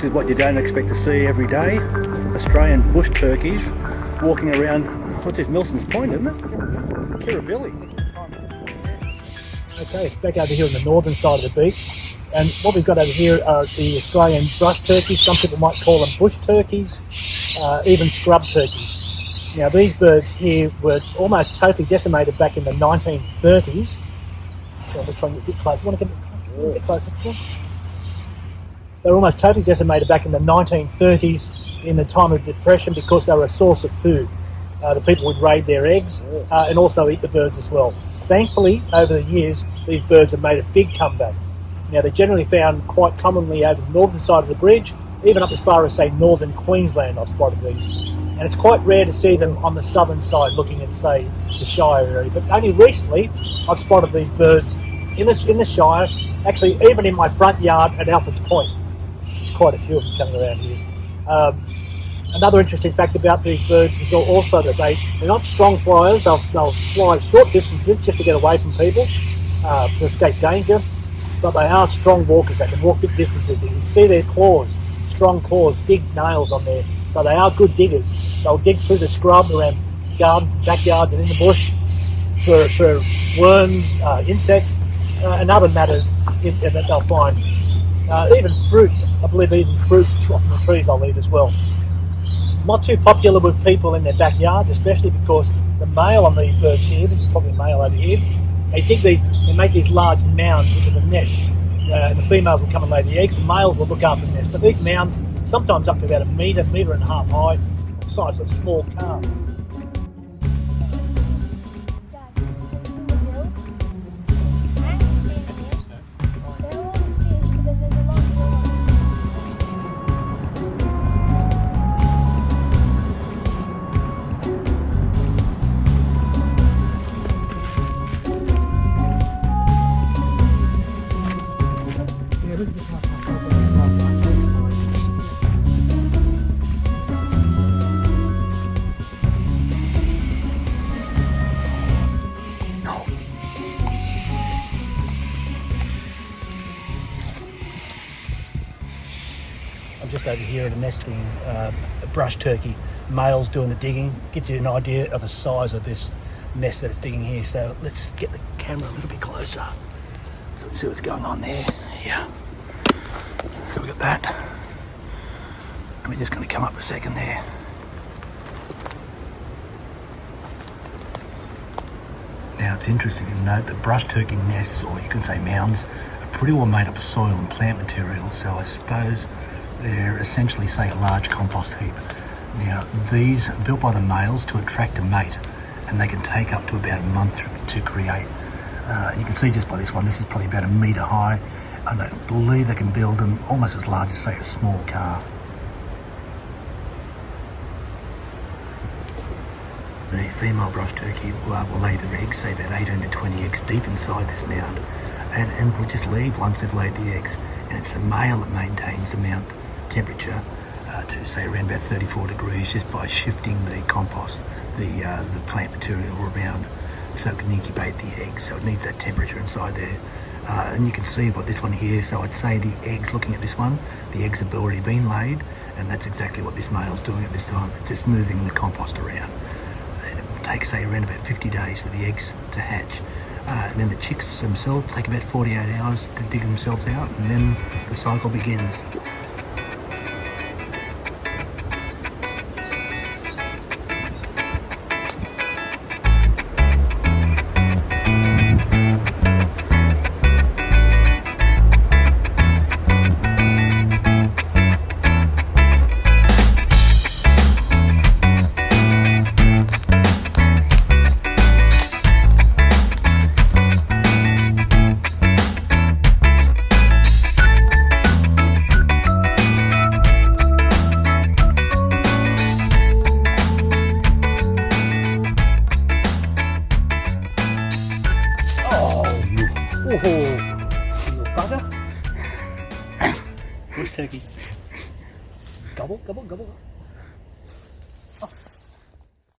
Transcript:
This is what you don't expect to see every day. Australian bush turkeys walking around, what's this, Milson's Point, isn't it? Kirribilli. Okay, back over here on the northern side of the beach. And what we've got over here are the Australian brush turkeys. Some people might call them bush turkeys, even scrub turkeys. Now these birds here were almost totally decimated back in the 1930s. So we're trying to get a bit closer. Want to get a bit closer? They were almost totally decimated back in the 1930s in the time of depression because they were a source of food. The people would raid their eggs and also eat the birds as well. Thankfully, over the years, these birds have made a big comeback. Now, they're generally found quite commonly over the northern side of the bridge, even up as far as, say, northern Queensland. I've spotted these. And it's quite rare to see them on the southern side looking at, say, the Shire area. But only recently, I've spotted these birds in the Shire, actually even in my front yard at Alfred's Point. There's quite a few of them coming around here. Another interesting fact about these birds is also that they're not strong flyers. They'll fly short distances just to get away from people, to escape danger. But they are strong walkers. They can walk big distances. You can see their claws, strong claws, big nails on there. So they are good diggers. They'll dig through the scrub around gardens, backyards and in the bush for worms, insects, and other matters that they'll find. Even fruit, I believe even fruit from the trees they'll eat as well. Not too popular with people in their backyards, especially because the male on these birds here, this is probably a male over here, they make these large mounds, which are the nests. And the females will come and lay the eggs, the males will look after the nest. But these mounds, sometimes up to about a metre and a half high, the size of a small car. I'm just over here at a nesting brush turkey. Males doing the digging. Gives you an idea of the size of this nest that it's digging here. So let's get the camera a little bit closer so we can see what's going on there. Yeah. So we got that. I'm just going to come up a second there. Now it's interesting to note that brush turkey nests, or you can say mounds, are pretty well made up of soil and plant material. So I suppose they're essentially, say, a large compost heap. Now, these are built by the males to attract a mate, and they can take up to about a month to create. And you can see just by this one, this is probably about a metre high, and I believe they can build them almost as large as, say, a small car. The female brush turkey will lay their eggs, say about 18 to 20 eggs deep inside this mound, and will just leave once they've laid the eggs. And it's the male that maintains the mound temperature to say around about 34 degrees just by shifting the compost, the plant material around so it can incubate the eggs. So it needs that temperature inside there. And you can see what this one here, so I'd say the eggs, looking at this one, the eggs have already been laid, and that's exactly what this male's doing at this time. It's just moving the compost around. And it will take, say, around about 50 days for the eggs to hatch. And then the chicks themselves take about 48 hours to dig themselves out, and then the cycle begins. Little bugger. Bush turkey. Gobble, gobble, gobble.